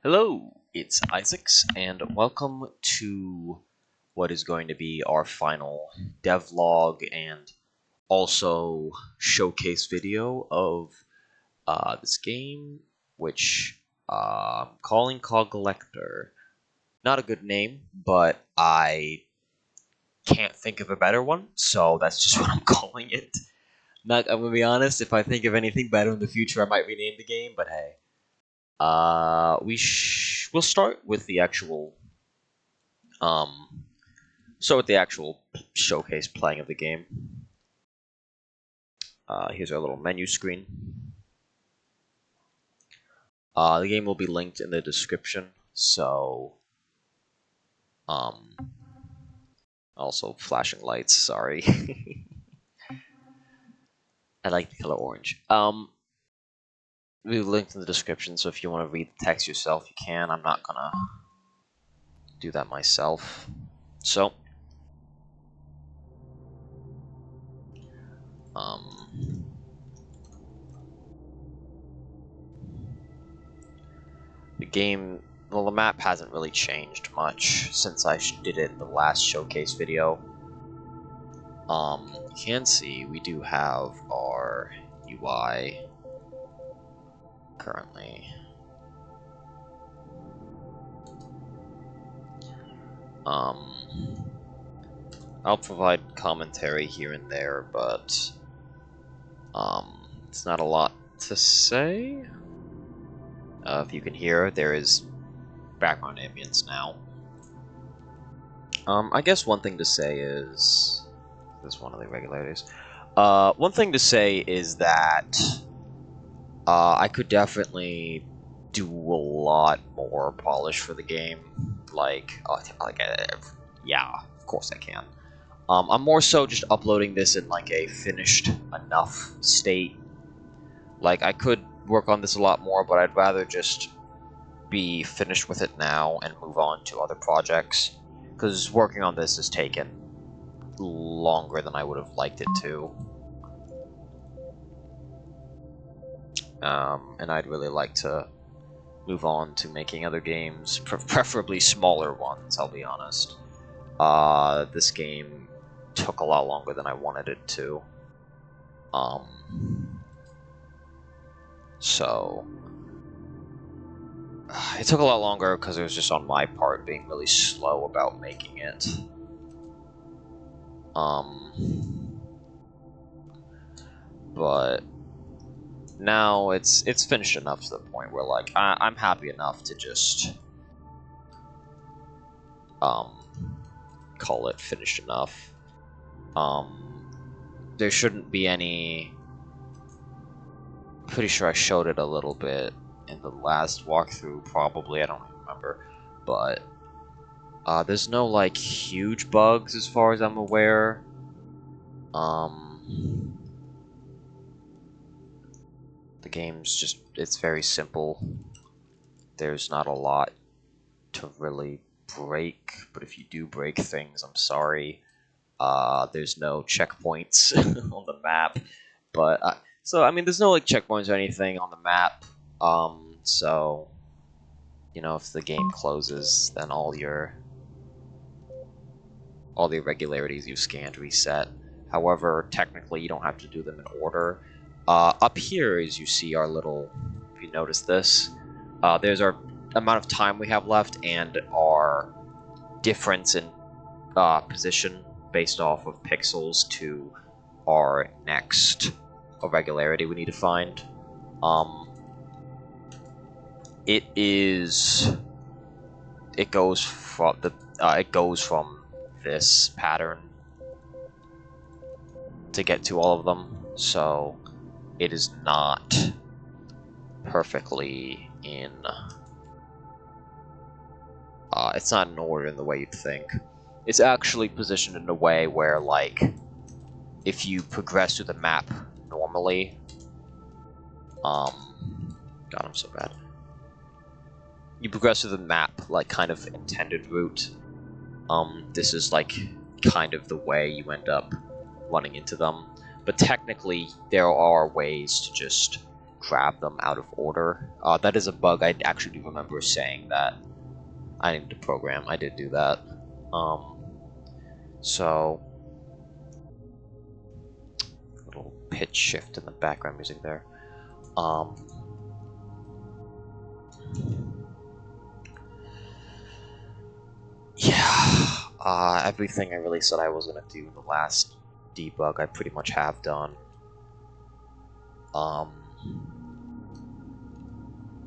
Hello, it's Isaacs, and welcome to what is going to be our final devlog and also showcase video of this game, which I'm calling Coglector. Not a good name, but I can't think of a better one, so that's just what I'm calling it. I'm gonna be honest, if I think of anything better in the future, I might rename the game, but hey. We'll start with the actual showcase playing of the game. Here's our little menu screen. The game will be linked in the description, so also flashing lights, sorry. I like the color orange. We'll be linked in the description, so if you want to read the text yourself, you can. I'm not gonna do that myself. So the game, well, the map hasn't really changed much since I did it in the last showcase video. You can see we do have our UI currently. I'll provide commentary here and there, but it's not a lot to say. If you can hear, there is background ambience now. I guess one thing to say is... This is one of the regulators. One thing to say is that I could definitely do a lot more polish for the game. Yeah, of course I can. I'm more so just uploading this in like a finished enough state. Like, I could work on this a lot more, but I'd rather just be finished with it now and move on to other projects. Because working on this has taken longer than I would have liked it to. And I'd really like to move on to making other games, preferably smaller ones, I'll be honest. This game took a lot longer than I wanted it to. So it took a lot longer because it was just on my part being really slow about making it. But now it's finished enough to the point where like I'm happy enough to just call it finished enough. There shouldn't be any. Pretty sure I showed it a little bit in the last walkthrough, probably, I don't remember, but there's no like huge bugs as far as I'm aware. The game's just, it's very simple. There's not a lot to really break, but if you do break things, I'm sorry. There's no checkpoints on the map, but so I mean, there's no like checkpoints or anything on the map. So you know, if the game closes, then all the irregularities you scanned reset. However, technically, you don't have to do them in order. Up here, as you see our little, if you notice this, there's our amount of time we have left and our difference in position based off of pixels to our next irregularity we need to find. It goes from this pattern to get to all of them, so it is not perfectly in. It's not in order in the way you'd think. It's actually positioned in a way where, like, if you progress through the map normally, God, I'm so bad. You progress through the map, like, kind of intended route. This is, like, kind of the way you end up running into them. But technically, there are ways to just grab them out of order. That is a bug. I actually remember saying that I need to program. I did do that. So little pitch shift in the background music there. Yeah, everything I really said I was gonna do in the last debug, I pretty much have done.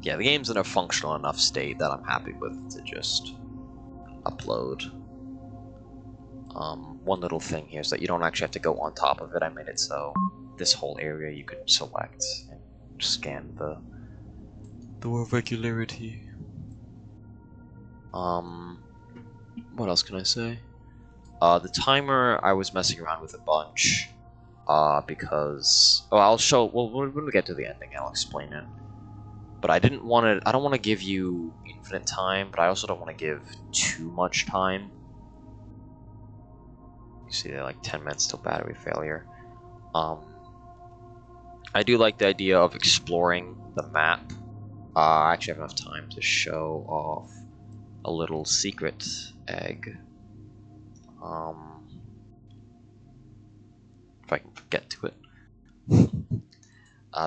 Yeah, the game's in a functional enough state that I'm happy with to just upload. One little thing here is that you don't actually have to go on top of it. I made it so this whole area you could select and scan the irregularity. What else can I say? The timer I was messing around with a bunch, because I'll show. Well, when we get to the ending, I'll explain it. But I didn't want to. I don't want to give you infinite time, but I also don't want to give too much time. You see, they're like 10 minutes till battery failure. I do like the idea of exploring the map. I actually have enough time to show off a little secret egg. If I can get to it.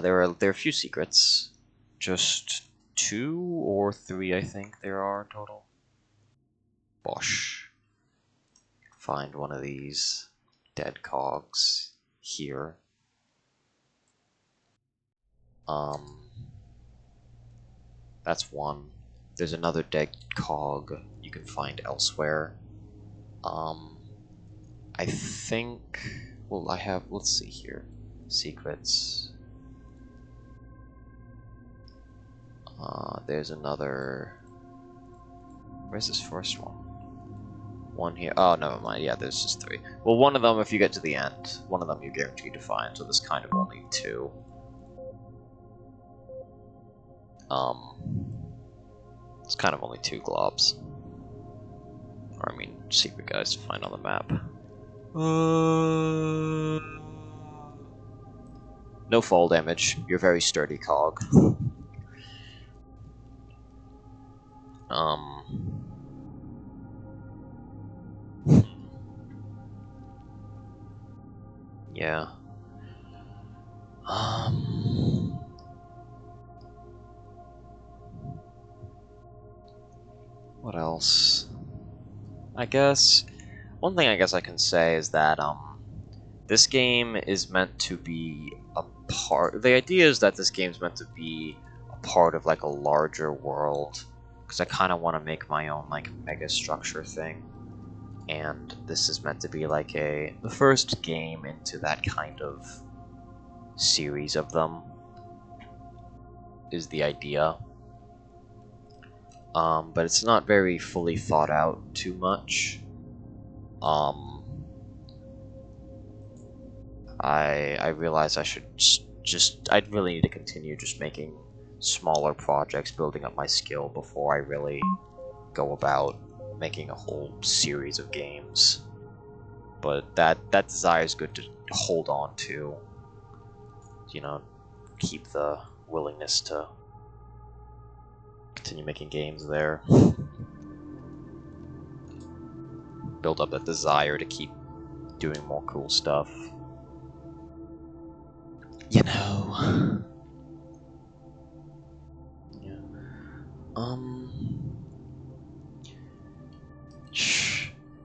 There are a few secrets. Just 2 or 3, I think there are total. Bosh. Find one of these dead cogs here. That's one. There's another dead cog you can find elsewhere. I think. Well, I have. Let's see here. Secrets. There's another. Where's this first one? One here. Oh, never mind. Yeah, there's just 3. Well, one of them, if you get to the end, one of them you're guaranteed to find, so there's kind of only 2. It's kind of only 2 globs. Or, I mean, secret guys to find on the map. No fall damage. You're very sturdy, cog. Yeah. What else? I guess one thing I guess I can say is that this game is meant to be a part. The idea is that this game's meant to be a part of like a larger world, because I kind of want to make my own like mega structure thing, and this is meant to be like the first game into that kind of series of them. Is the idea. But it's not very fully thought out too much. I realize I should I'd really need to continue just making smaller projects, building up my skill before I really go about making a whole series of games. But that desire is good to hold on to. You know, keep the willingness to continue making games there. Build up that desire to keep doing more cool stuff. You know. Yeah.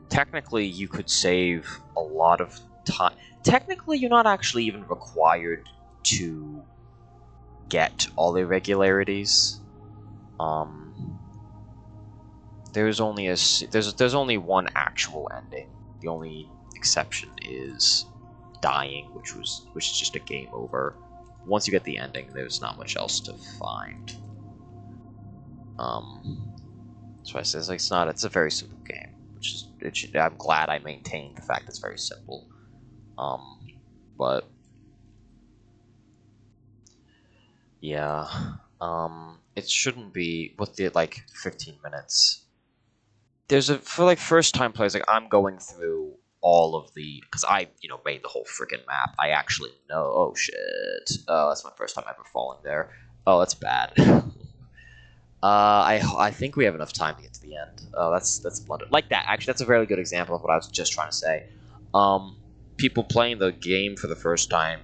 Technically, you could save a lot of time. Technically, you're not actually even required to get all the irregularities. There's only one actual ending. The only exception is dying, which is just a game over. Once you get the ending, there's not much else to find. So I say it's a very simple game, I'm glad I maintained the fact it's very simple. But yeah, it shouldn't be with the like 15 minutes. For like first time players, like I'm going through all of the, because I, made the whole freaking map. I actually know. Oh shit! That's my first time ever falling there. Oh, that's bad. I think we have enough time to get to the end. Oh, that's blunder. Like that. Actually, that's a very good example of what I was just trying to say. People playing the game for the first time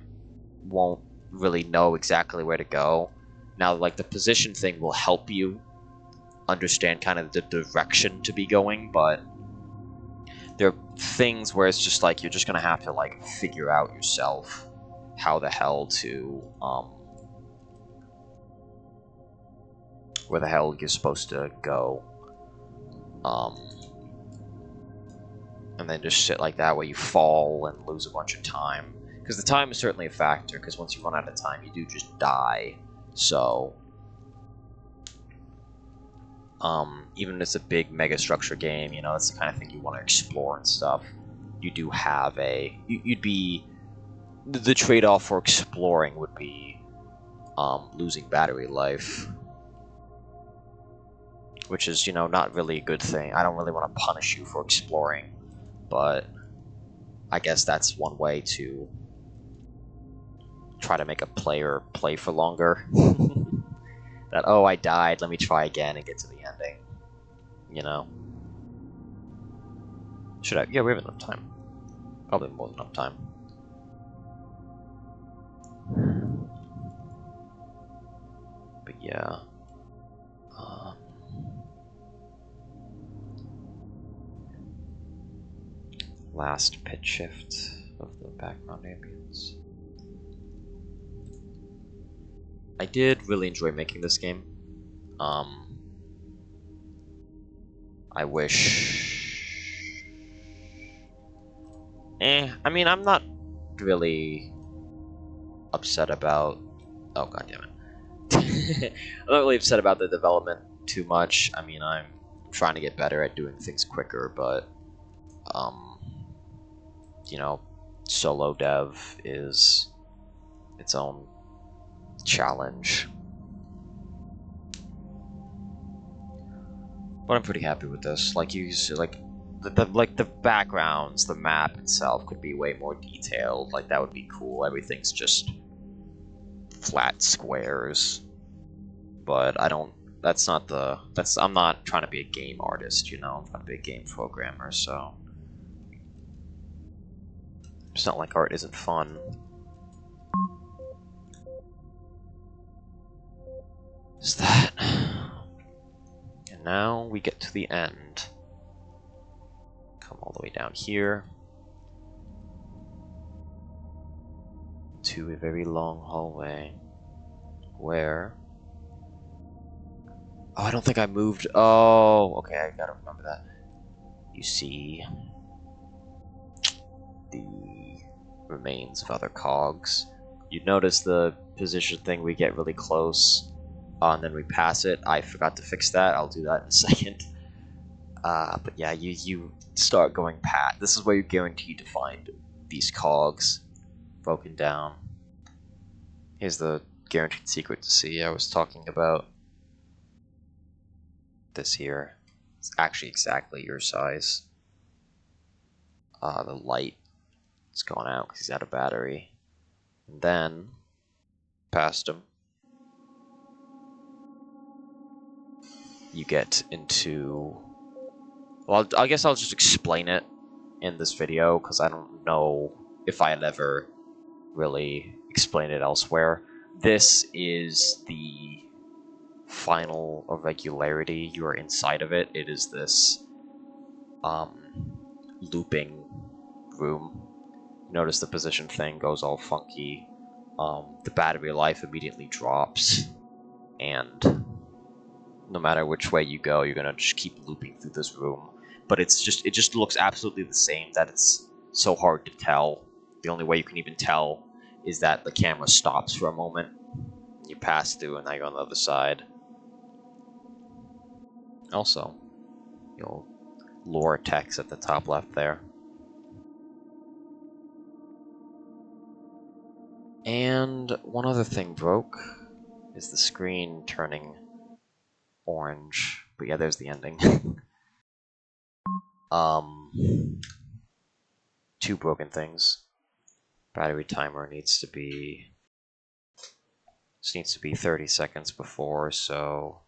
won't really know exactly where to go. Now, like, the position thing will help you understand kind of the direction to be going, but there are things where it's just like you're just gonna have to like figure out yourself how the hell to where the hell you're supposed to go, and then just sit like that where you fall and lose a bunch of time, because the time is certainly a factor, because once you run out of time you do just die. So even if it's a big mega structure game, that's the kind of thing you want to explore and stuff, you do have you'd be, the trade-off for exploring would be losing battery life, which is, not really a good thing. I don't really want to punish you for exploring, but I guess that's one way to try to make a player play for longer. That, oh, I died, let me try again and get to the ending. Should I? Yeah, we have enough time. Probably more than enough time. But yeah. Last pitch shift of the background ambience. I did really enjoy making this game. I wish... I mean, I'm not really upset about... Oh, god damn it. I'm not really upset about the development too much. I mean, I'm trying to get better at doing things quicker, but... solo dev is its own challenge. But I'm pretty happy with this. Like, the backgrounds, the map itself could be way more detailed. Like, that would be cool. Everything's just flat squares. But I don't. I'm not trying to be a game artist, I'm trying to be a game programmer, so. It's not like art isn't fun. Is that? And now we get to the end. Come all the way down here to a very long hallway where... Oh, I don't think I moved. Oh, okay, I gotta remember that. You see the remains of other cogs. You notice the position thing, we get really close, and then we pass it. I forgot to fix that. I'll do that in a second. But yeah, you start going past. This is where you're guaranteed to find these cogs broken down. Here's the guaranteed secret to see I was talking about. This here. It's actually exactly your size. The light is going out because he's out of battery. And then, past him, you get into... Well, I guess I'll just explain it in this video, because I don't know if I had ever really explained it elsewhere. This is the final irregularity. You are inside of it. It is this looping room. Notice the position thing goes all funky. The battery life immediately drops, and no matter which way you go, you're gonna just keep looping through this room. But it just looks absolutely the same, that it's so hard to tell. The only way you can even tell is that the camera stops for a moment, you pass through, and now you're on the other side. Also, lore text at the top left there. And one other thing broke is the screen turning orange. But yeah, there's the ending. two broken things. Battery timer needs to be 30 seconds before, so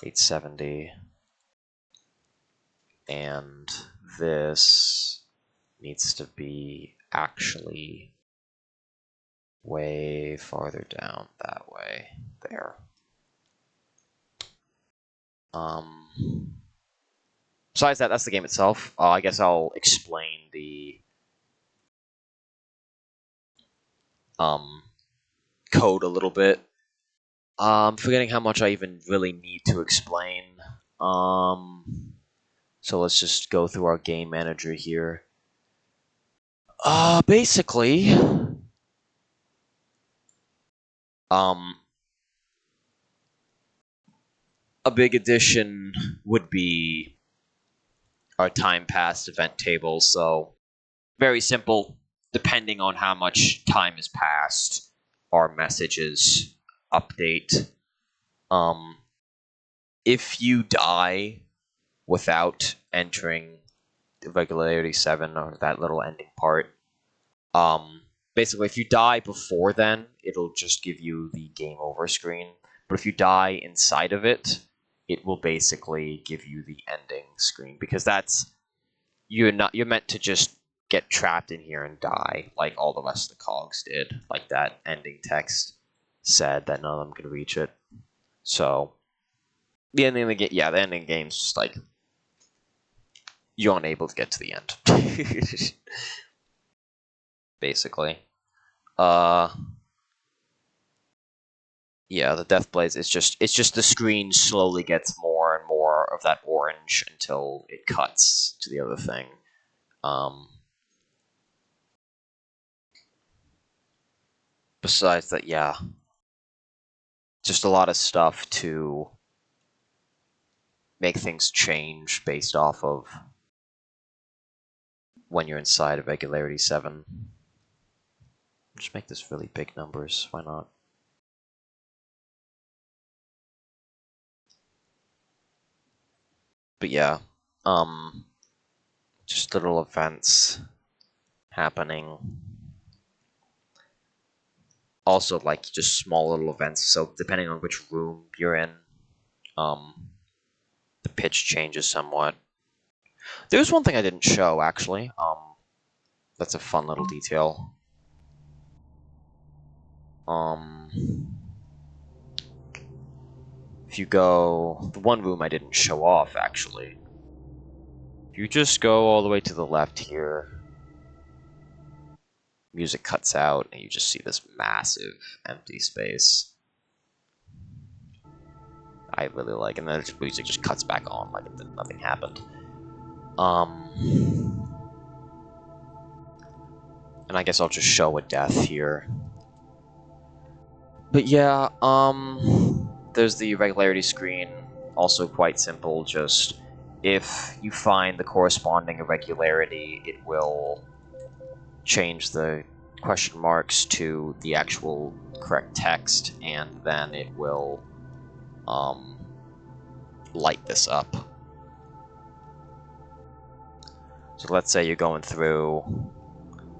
870. And this needs to be actually way farther down that way. There. Besides that, that's the game itself. I guess I'll explain the code a little bit. Forgetting how much I even really need to explain. So let's just go through our game manager here. Basically, a big addition would be our time passed event table. So very simple. Depending on how much time has passed, our messages update. If you die without entering the regularity 7 or that little ending part, basically if you die before then, it'll just give you the game over screen. But if you die inside of it, it will basically give you the ending screen, because that's you're meant to just get trapped in here and die like all the rest of the cogs did, like that ending text said that none of them could reach it. So the ending of the game, the ending game's just like you're unable to get to the end. Basically. Yeah, the Death Blaze, it's just the screen slowly gets more and more of that orange until it cuts to the other thing. Besides that, yeah. Just a lot of stuff to make things change based off of when you're inside of regularity 7. Just make this really big numbers, why not? But yeah, just little events happening. Also, like, just small little events, so depending on which room you're in, the pitch changes somewhat. There's one thing I didn't show, actually. That's a fun little detail. If you go... The one room I didn't show off, actually. If you just go all the way to the left here, music cuts out, and you just see this massive empty space. I really like, and then the music just cuts back on like nothing happened. And I guess I'll just show a death here. But yeah, there's the irregularity screen, also quite simple, just if you find the corresponding irregularity, it will change the question marks to the actual correct text, and then it will light this up. So let's say you're going through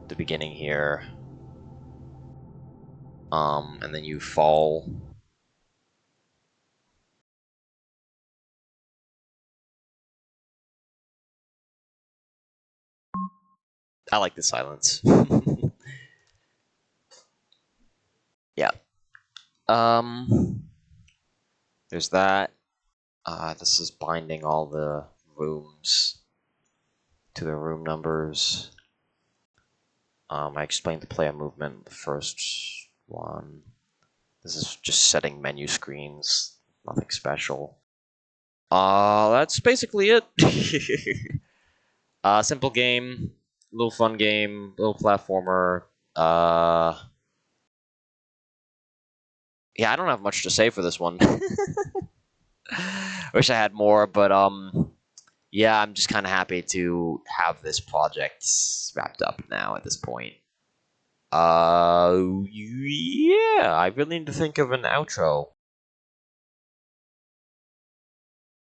the beginning here, and then you fall. I like the silence. Yeah. There's that. This is binding all the rooms to their room numbers. I explained the player movement, the first one. This is just setting menu screens, nothing special. That's basically it. Simple game, little fun game, little platformer. Yeah, I don't have much to say for this one. Wish I had more, but yeah, I'm just kind of happy to have this project wrapped up now at this point. Yeah, I really need to think of an outro.